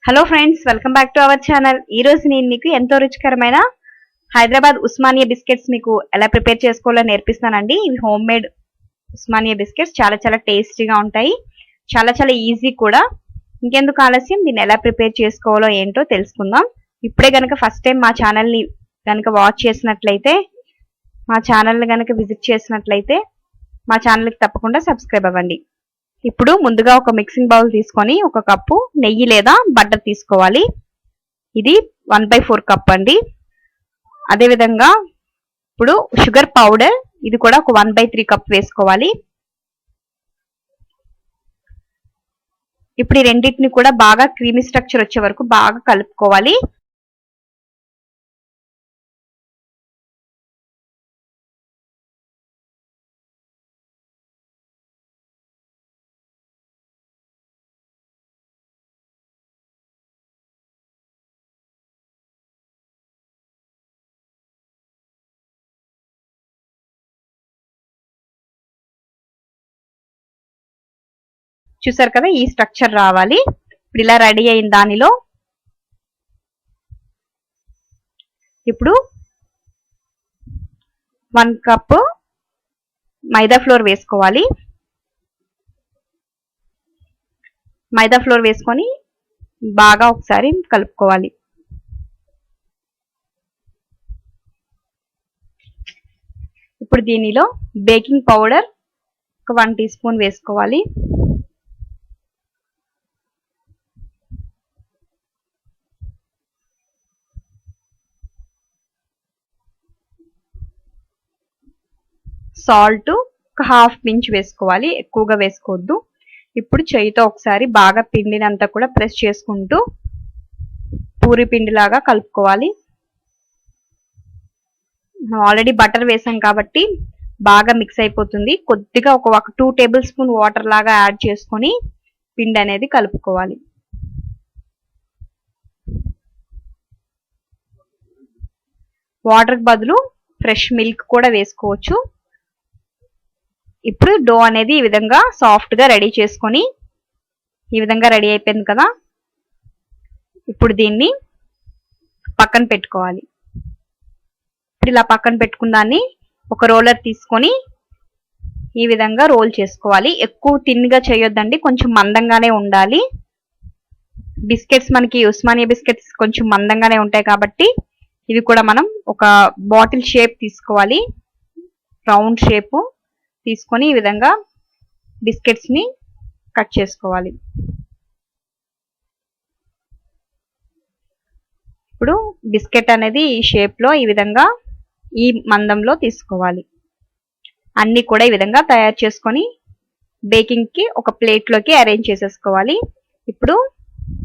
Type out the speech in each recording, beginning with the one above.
Hello friends, welcome back to our channel. ఈ రోజు నేను మీకు ఎంతో రుచికరమైన హైదరాబాద్ ఉస్మానియా బిస్కెట్స్ మీకు ఎలా ప్రిపేర్ చేసుకోవాలో నేర్పిస్తానండి. ఇవి హోమ్ మేడ్ ఉస్మానియా బిస్కెట్స్ చాలా చాలా టేస్టీగా ఉంటాయి, చాలా చాలా ఈజీ కూడా. ఇంకెందుకు ఆలస్యం, దీన్ని ఎలా ప్రిపేర్ చేసుకోవాలో ఏంటో తెలుసుకుందాం. ఇప్పుడే కనుక ఫస్ట్ టైం మా ఛానల్ని కనుక వాచ్ చేసినట్లయితే, మా ఛానల్ని కనుక విజిట్ చేసినట్లయితే మా ఛానల్కి తప్పకుండా సబ్స్క్రైబ్ అవ్వండి. ఇప్పుడు ముందుగా ఒక మిక్సింగ్ బౌల్ తీసుకొని ఒక కప్పు నెయ్యి లేదా బటర్ తీసుకోవాలి. ఇది 1/4 కప్ అండి. అదేవిధంగా ఇప్పుడు షుగర్ పౌడర్, ఇది కూడా ఒక 1/3 కప్ వేసుకోవాలి. ఇప్పుడు ఈ రెండింటిని కూడా బాగా క్రీమీ స్ట్రక్చర్ వచ్చే వరకు బాగా కలుపుకోవాలి. చూసారు కదా, ఈ స్ట్రక్చర్ రావాలి. ఇప్పుడు ఇలా రెడీ అయిన దానిలో ఇప్పుడు 1 కప్ మైదా ఫ్లోర్ వేసుకోవాలి. మైదా ఫ్లోర్ వేసుకొని బాగా ఒకసారి కలుపుకోవాలి. ఇప్పుడు దీనిలో బేకింగ్ పౌడర్ ఒక 1 టీ స్పూన్ వేసుకోవాలి. సాల్ట్ ఒక హాఫ్ పించ్ వేసుకోవాలి, ఎక్కువగా వేసుకోవద్దు. ఇప్పుడు చేయితో ఒకసారి బాగా పిండినంతా కూడా ప్రెస్ చేసుకుంటూ పూరి పిండిలాగా కలుపుకోవాలి. ఆల్రెడీ బటర్ వేసాం కాబట్టి బాగా మిక్స్ అయిపోతుంది. కొద్దిగా ఒక 2 టేబుల్ స్పూన్ వాటర్ లాగా యాడ్ చేసుకొని పిండి అనేది కలుపుకోవాలి. వాటర్కి బదులు ఫ్రెష్ మిల్క్ కూడా వేసుకోవచ్చు. ఇప్పుడు డో అనేది ఈ విధంగా సాఫ్ట్గా రెడీ చేసుకొని, ఈ విధంగా రెడీ అయిపోయింది కదా. ఇప్పుడు దీన్ని పక్కన పెట్టుకోవాలి. ఇప్పుడు ఇలా పక్కన పెట్టుకున్న దాన్ని ఒక రోలర్ తీసుకొని ఈ విధంగా రోల్ చేసుకోవాలి. ఎక్కువ తిన్గా చేయొద్దండి, కొంచెం మందంగానే ఉండాలి. బిస్కెట్స్ మనకి ఉస్మానియా బిస్కెట్స్ కొంచెం మందంగానే ఉంటాయి కాబట్టి ఇవి కూడా మనం ఒక బాటిల్ షేప్ తీసుకోవాలి. రౌండ్ షేపు తీసుకొని ఈ విధంగా బిస్కెట్స్ ని కట్ చేసుకోవాలి. ఇప్పుడు బిస్కెట్ అనేది ఈ షేప్ లో ఈ విధంగా ఈ మందంలో తీసుకోవాలి. అన్ని కూడా ఈ విధంగా తయారు చేసుకొని బేకింగ్ కి ఒక ప్లేట్ లోకి అరేంజ్ చేసేసుకోవాలి. ఇప్పుడు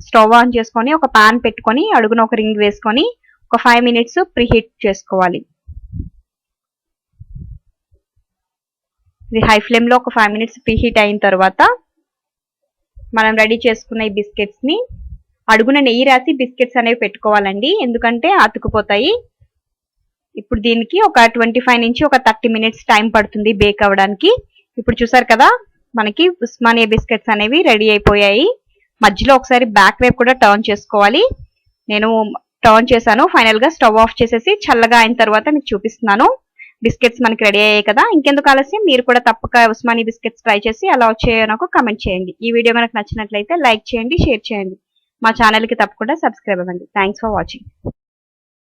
స్టవ్ ఆన్ చేసుకొని ఒక పాన్ పెట్టుకొని అడుగున ఒక రింగ్ వేసుకొని ఒక 5 మినిట్స్ ప్రీహీట్ చేసుకోవాలి. ఇది హై ఫ్లేమ్ లో ఒక 5 మినిట్స్ ప్రీహీట్ అయిన తర్వాత మనం రెడీ చేసుకున్న ఈ బిస్కెట్స్ ని అడుగున నెయ్యి రాసి బిస్కెట్స్ అనేవి పెట్టుకోవాలండి, ఎందుకంటే అతుకుపోతాయి. ఇప్పుడు దీనికి ఒక 25 నుంచి ఒక 30 మినిట్స్ టైం పడుతుంది బేక్ అవ్వడానికి. ఇప్పుడు చూసారు కదా, మనకి ఉస్మానియా బిస్కెట్స్ అనేవి రెడీ అయిపోయాయి. మధ్యలో ఒకసారి బ్యాక్ వైపు కూడా టర్న్ చేసుకోవాలి. నేను టర్న్ చేశాను. ఫైనల్ గా స్టవ్ ఆఫ్ చేసేసి చల్లగా అయిన తర్వాత మీకు చూపిస్తున్నాను. బిస్కెట్స్ మనకి రెడీ అయ్యాయి కదా. ఇంకెందుకు ఆలస్యం, మీరు కూడా తప్పక ఉస్మానియా బిస్కెట్స్ ట్రై చేసి ఎలా వచ్చాయో నాకు కామెంట్ చేయండి. ఈ వీడియో మనకు నచ్చినట్లయితే లైక్ చేయండి, షేర్ చేయండి. మా ఛానల్కి తప్పకుండా సబ్స్క్రైబ్ అవ్వండి. Thanks for watching.